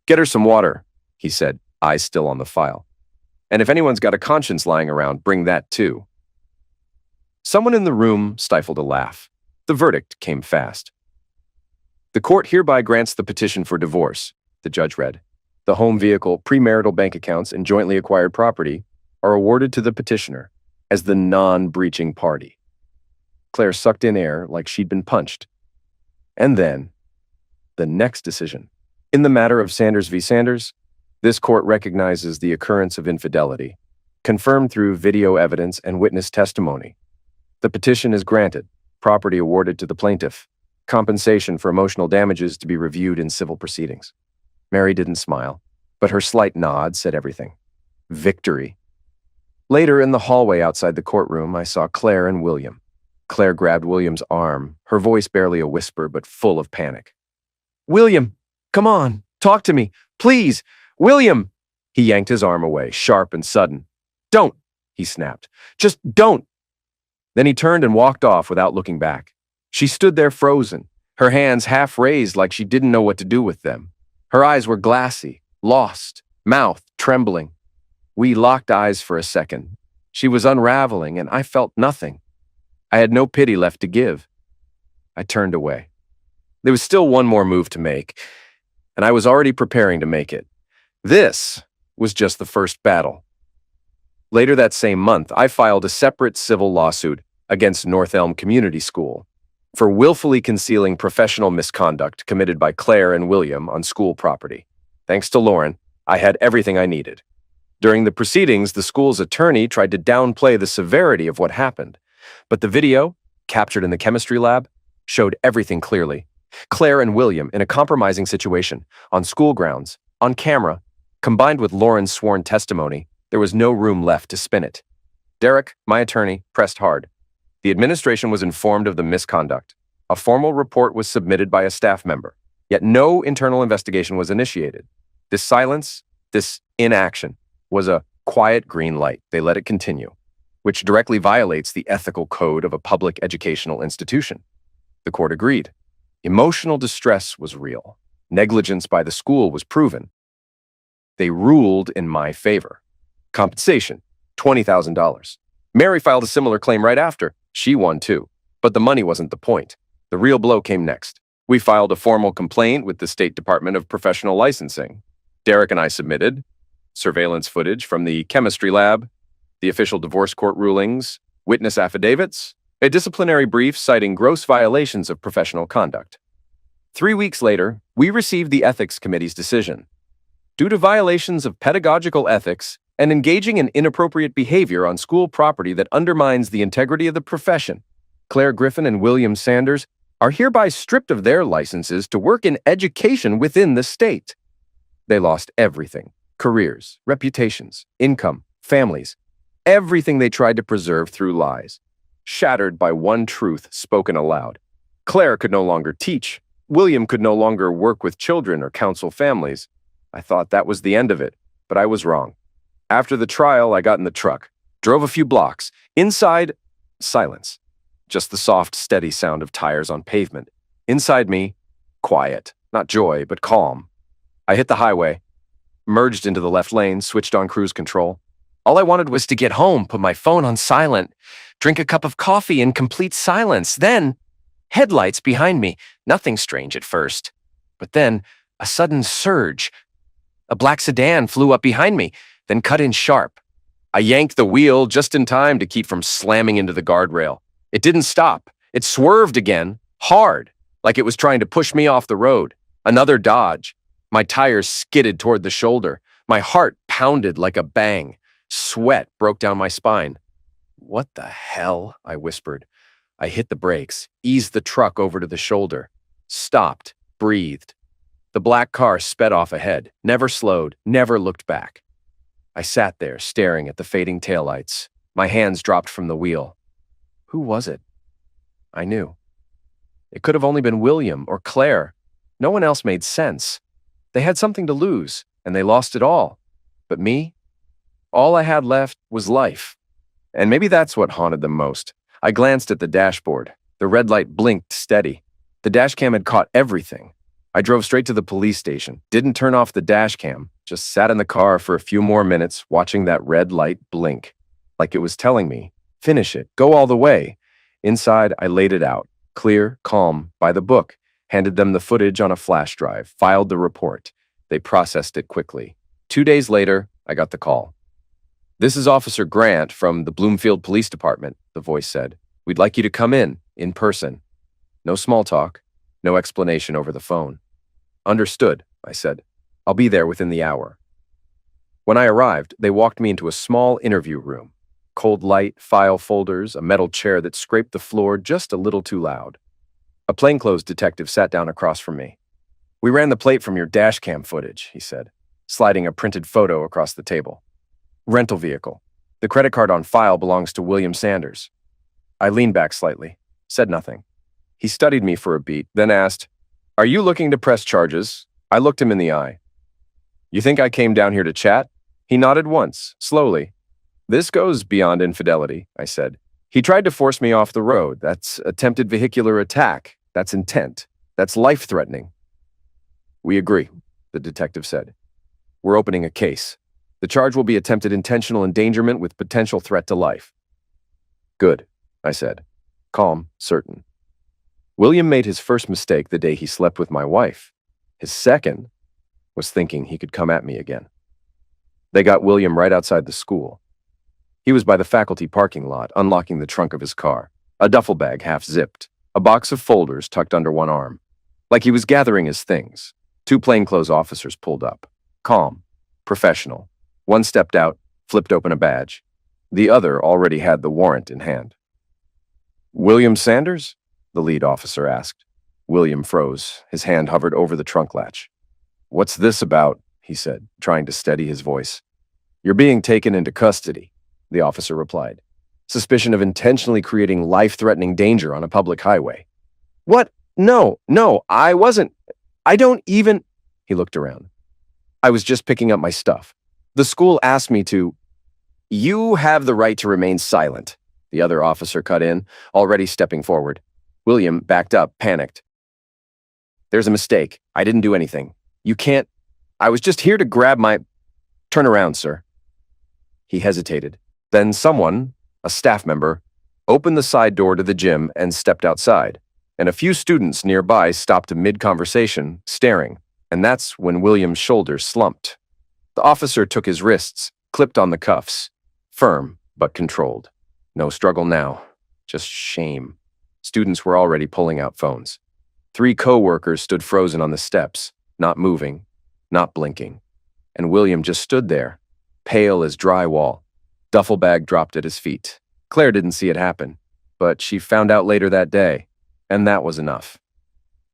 "Get her some water," he said, eyes still on the file. "And if anyone's got a conscience lying around, bring that too." Someone in the room stifled a laugh. The verdict came fast. "The court hereby grants the petition for divorce," the judge read. "The home vehicle, premarital bank accounts, and jointly acquired property are awarded to the petitioner as the non-breaching party." Claire sucked in air like she'd been punched. And then, the next decision. In the matter of Sanders v. Sanders, this court recognizes the occurrence of infidelity, confirmed through video evidence and witness testimony. The petition is granted, property awarded to the plaintiff, compensation for emotional damages to be reviewed in civil proceedings. Mary didn't smile, but her slight nod said everything. Victory. Later in the hallway outside the courtroom, I saw Claire and William. Claire grabbed William's arm, her voice barely a whisper but full of panic. "William, come on, talk to me, please, William!" He yanked his arm away, sharp and sudden. "Don't," he snapped. "Just don't." Then he turned and walked off without looking back. She stood there frozen, her hands half raised like she didn't know what to do with them. Her eyes were glassy, lost, mouth trembling. We locked eyes for a second. She was unraveling, and I felt nothing. I had no pity left to give. I turned away. There was still one more move to make, and I was already preparing to make it. This was just the first battle. Later that same month, I filed a separate civil lawsuit against North Elm Community School for willfully concealing professional misconduct committed by Claire and William on school property. Thanks to Lauren, I had everything I needed. During the proceedings, the school's attorney tried to downplay the severity of what happened, but the video, captured in the chemistry lab, showed everything clearly. Claire and William in a compromising situation, on school grounds, on camera, combined with Lauren's sworn testimony, there was no room left to spin it. Derek, my attorney, pressed hard. The administration was informed of the misconduct. A formal report was submitted by a staff member, yet no internal investigation was initiated. This silence, this inaction, was a quiet green light. They let it continue, which directly violates the ethical code of a public educational institution. The court agreed. Emotional distress was real. Negligence by the school was proven. They ruled in my favor. Compensation, $20,000. Mary filed a similar claim right after. She won too. But the money wasn't the point. The real blow came next. We filed a formal complaint with the State Department of Professional Licensing. Derek and I submitted surveillance footage from the chemistry lab, the official divorce court rulings, witness affidavits, a disciplinary brief citing gross violations of professional conduct. 3 weeks later, we received the Ethics Committee's decision. Due to violations of pedagogical ethics and engaging in inappropriate behavior on school property that undermines the integrity of the profession, Claire Griffin and William Sanders are hereby stripped of their licenses to work in education within the state. They lost everything: careers, reputations, income, families, everything they tried to preserve through lies, shattered by one truth spoken aloud. Claire could no longer teach. William could no longer work with children or counsel families. I thought that was the end of it, but I was wrong. After the trial, I got in the truck, drove a few blocks. Inside, silence. Just the soft, steady sound of tires on pavement. Inside me, quiet. Not joy, but calm. I hit the highway, merged into the left lane, switched on cruise control. All I wanted was to get home, put my phone on silent, drink a cup of coffee in complete silence. Then, headlights behind me. Nothing strange at first. But then, a sudden surge. A black sedan flew up behind me, then cut in sharp. I yanked the wheel just in time to keep from slamming into the guardrail. It didn't stop. It swerved again, hard, like it was trying to push me off the road. Another dodge. My tires skidded toward the shoulder. My heart pounded like a bang. Sweat broke down my spine. "What the hell?" I whispered. I hit the brakes, eased the truck over to the shoulder, stopped, breathed. The black car sped off ahead, never slowed, never looked back. I sat there, staring at the fading taillights. My hands dropped from the wheel. Who was it? I knew. It could have only been William or Claire. No one else made sense. They had something to lose, and they lost it all. But me? All I had left was life. And maybe that's what haunted them most. I glanced at the dashboard. The red light blinked steady. The dashcam had caught everything. I drove straight to the police station, didn't turn off the dashcam, just sat in the car for a few more minutes watching that red light blink, like it was telling me, finish it, go all the way. Inside, I laid it out, clear, calm, by the book, handed them the footage on a flash drive, filed the report. They processed it quickly. 2 days later, I got the call. "This is Officer Grant from the Bloomfield Police Department," the voice said. "We'd like you to come in person. No small talk, no explanation over the phone." "Understood," I said. "I'll be there within the hour." When I arrived, they walked me into a small interview room. Cold light, file folders, a metal chair that scraped the floor just a little too loud. A plainclothes detective sat down across from me. "We ran the plate from your dashcam footage," he said, sliding a printed photo across the table. "Rental vehicle. The credit card on file belongs to William Sanders." I leaned back slightly, said nothing. He studied me for a beat, then asked, "Are you looking to press charges?" I looked him in the eye. "You think I came down here to chat?" He nodded once, slowly. "This goes beyond infidelity," I said. "He tried to force me off the road. That's attempted vehicular attack. That's intent. That's life-threatening." "We agree," the detective said. "We're opening a case. The charge will be attempted intentional endangerment with potential threat to life." "Good," I said, calm, certain. William made his first mistake the day he slept with my wife. His second was thinking he could come at me again. They got William right outside the school. He was by the faculty parking lot, unlocking the trunk of his car, a duffel bag half-zipped, a box of folders tucked under one arm. Like he was gathering his things. 2 plainclothes officers pulled up, calm, professional. One stepped out, flipped open a badge. The other already had the warrant in hand. "William Sanders?" the lead officer asked. William froze. His hand hovered over the trunk latch. "What's this about?" he said, trying to steady his voice. "You're being taken into custody," the officer replied. "Suspicion of intentionally creating life-threatening danger on a public highway." "What? No, I wasn't. I don't even—" He looked around. "I was just picking up my stuff. The school asked me to—" "You have the right to remain silent," the other officer cut in, already stepping forward. William backed up, panicked. "There's a mistake. I didn't do anything. You can't— I was just here to grab my—" Turn around, sir. He hesitated. Then someone, a staff member, opened the side door to the gym and stepped outside, and a few students nearby stopped mid-conversation, staring, and that's when William's shoulders slumped. The officer took his wrists, clipped on the cuffs, firm but controlled. No struggle now, just shame. Students were already pulling out phones. 3 co-workers stood frozen on the steps, not moving, not blinking. And William just stood there, pale as drywall. Duffel bag dropped at his feet. Claire didn't see it happen, but she found out later that day, and that was enough.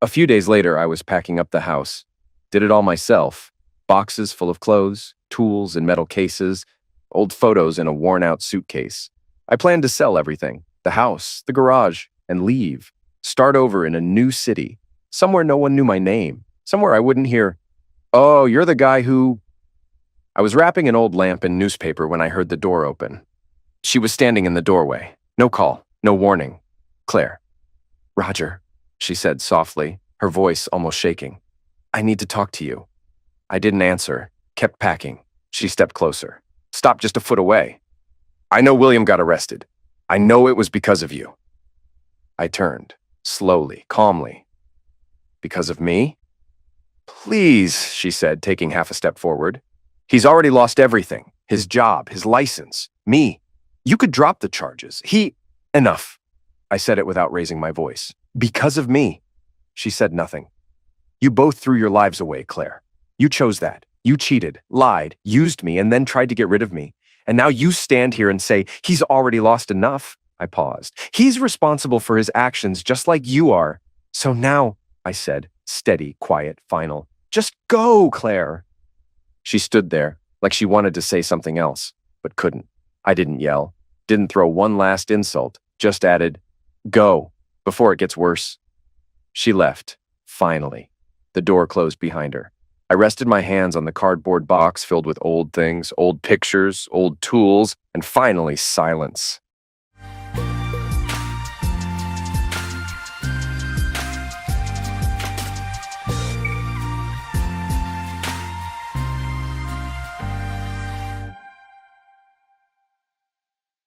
A few days later, I was packing up the house. Did it all myself. Boxes full of clothes, tools in metal cases, old photos in a worn-out suitcase. I planned to sell everything, the house, the garage, and leave. Start over in a new city, somewhere no one knew my name, somewhere I wouldn't hear, "Oh, you're the guy who..." I was wrapping an old lamp in newspaper when I heard the door open. She was standing in the doorway. No call, no warning. Claire. "Roger," she said softly, her voice almost shaking. "I need to talk to you." I didn't answer, kept packing. She stepped closer, stopped just a foot away. "I know William got arrested. I know it was because of you." I turned, slowly, calmly. "Because of me?" "Please," she said, taking half a step forward. "He's already lost everything. His job, his license, me. You could drop the charges. Enough." I said it without raising my voice. "Because of me." She said nothing. "You both threw your lives away, Claire. You chose that. You cheated, lied, used me, and then tried to get rid of me. And now you stand here and say, he's already lost enough." I paused. "He's responsible for his actions just like you are. So now," I said, steady, quiet, final, "just go, Claire." She stood there, like she wanted to say something else, but couldn't. I didn't yell, didn't throw one last insult, just added, "Go, before it gets worse." She left, finally. The door closed behind her. I rested my hands on the cardboard box filled with old things, old pictures, old tools, and finally silence.